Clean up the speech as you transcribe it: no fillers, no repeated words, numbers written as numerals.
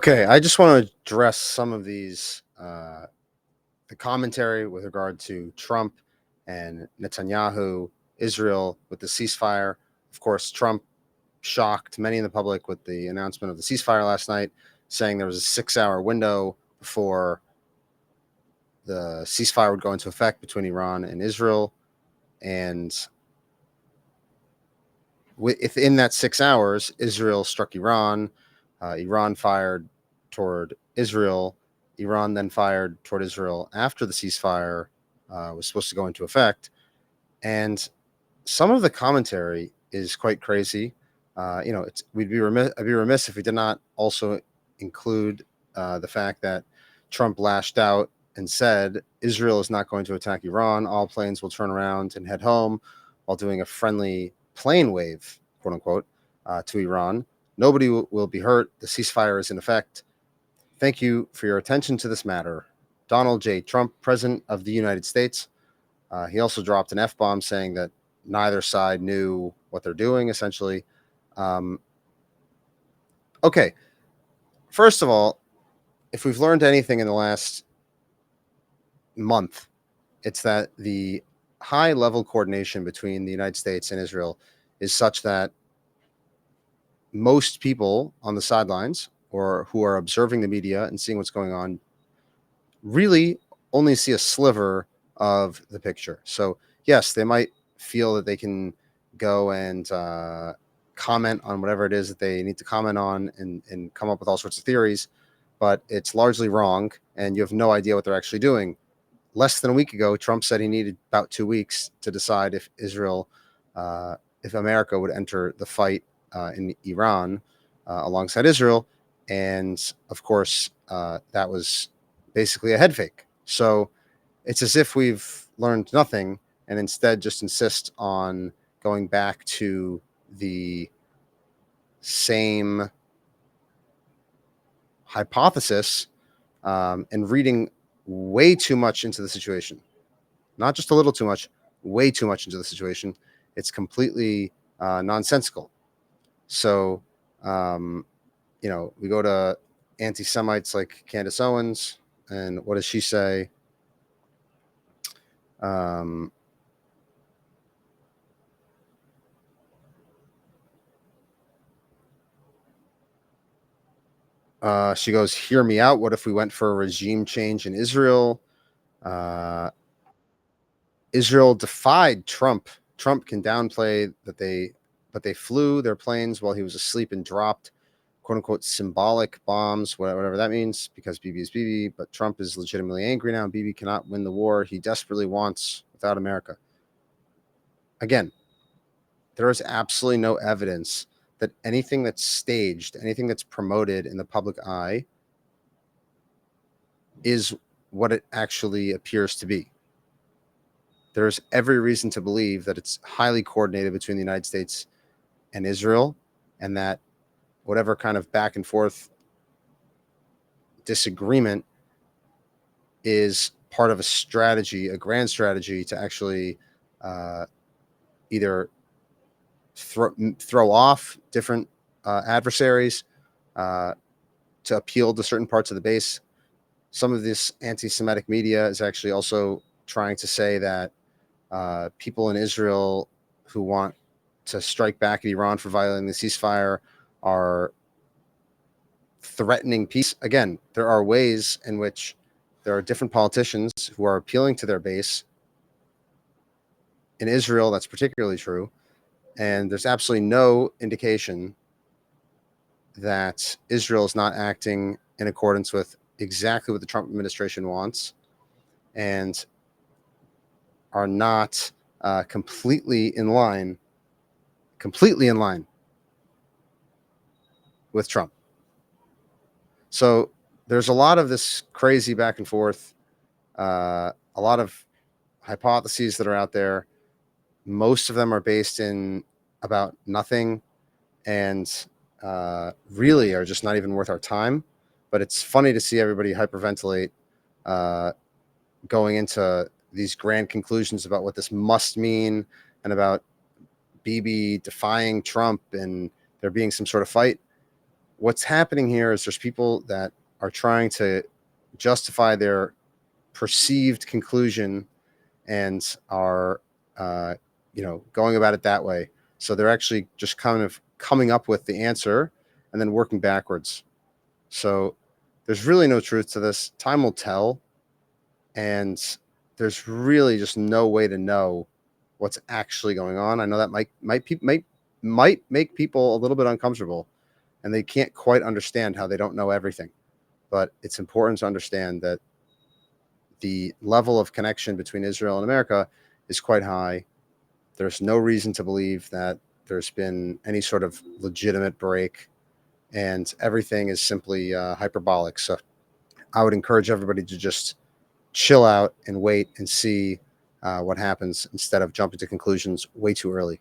Okay, I just want to address some of these the commentary with regard to Trump and Netanyahu, Israel with the ceasefire. Of course, Trump shocked many in the public with the announcement of the ceasefire last night, saying there was a 6-hour window before the ceasefire would go into effect between Iran and Israel. And within that 6 hours, Israel struck Iran. Iran fired toward Israel. Iran then fired toward Israel after the ceasefire was supposed to go into effect. And some of the commentary is quite crazy. I'd be remiss if we did not also include the fact that Trump lashed out and said Israel is not going to attack Iran. All planes will turn around and head home, while doing a friendly plane wave, quote unquote, to Iran. Nobody will be hurt. The ceasefire is in effect. Thank you for your attention to this matter. Donald J. Trump, President of the United States. He also dropped an F-bomb saying that neither side knew what they're doing, essentially. Okay, first of all, if we've learned anything in the last month, it's that the high-level coordination between the United States and Israel is such that most people on the sidelines or who are observing the media and seeing what's going on really only see a sliver of the picture. So, yes, they might feel that they can go and comment on whatever it is that they need to comment on and come up with all sorts of theories, but it's largely wrong, and you have no idea what they're actually doing. Less than a week ago, Trump said he needed about 2 weeks to decide if if America would enter the fight in Iran alongside Israel. And of course, that was basically a head fake. So it's as if we've learned nothing and instead just insist on going back to the same hypothesis and reading way too much into the situation. Not just a little too much, way too much into the situation. It's completely nonsensical. So, we go to anti-Semites like Candace Owens, and what does she say? She goes, "Hear me out. What if we went for a regime change in Israel?" Israel defied Trump. Trump can downplay that but they flew their planes while he was asleep and dropped quote unquote symbolic bombs, whatever that means, because Bibi is Bibi. But Trump is legitimately angry now. Bibi cannot win the war he desperately wants without America. Again, there is absolutely no evidence that anything that's staged, anything that's promoted in the public eye is what it actually appears to be. There's every reason to believe that it's highly coordinated between the United States and Israel, and that whatever kind of back and forth disagreement is part of a strategy, a grand strategy to actually either throw off different adversaries, to appeal to certain parts of the base. Some of this anti-Semitic media is actually also trying to say that people in Israel who want to strike back at Iran for violating the ceasefire are threatening peace. Again, there are ways in which there are different politicians who are appealing to their base. In Israel, that's particularly true. And there's absolutely no indication that Israel is not acting in accordance with exactly what the Trump administration wants, and are not completely in line with Trump. So there's a lot of this crazy back and forth, a lot of hypotheses that are out there. Most of them are based in about nothing, and really are just not even worth our time. But it's funny to see everybody hyperventilate, going into these grand conclusions about what this must mean, and about Bibi defying Trump and there being some sort of fight. what's happening here is there's people that are trying to justify their perceived conclusion and are going about it that way. So they're actually just kind of coming up with the answer and then working backwards. So there's really no truth to this. Time will tell, and there's really just no way to know what's actually going on. I know that might make people a little bit uncomfortable, and they can't quite understand how they don't know everything. But it's important to understand that the level of connection between Israel and America is quite high. There's no reason to believe that there's been any sort of legitimate break, and everything is simply hyperbolic. So I would encourage everybody to just chill out and wait and see what happens instead of jumping to conclusions way too early.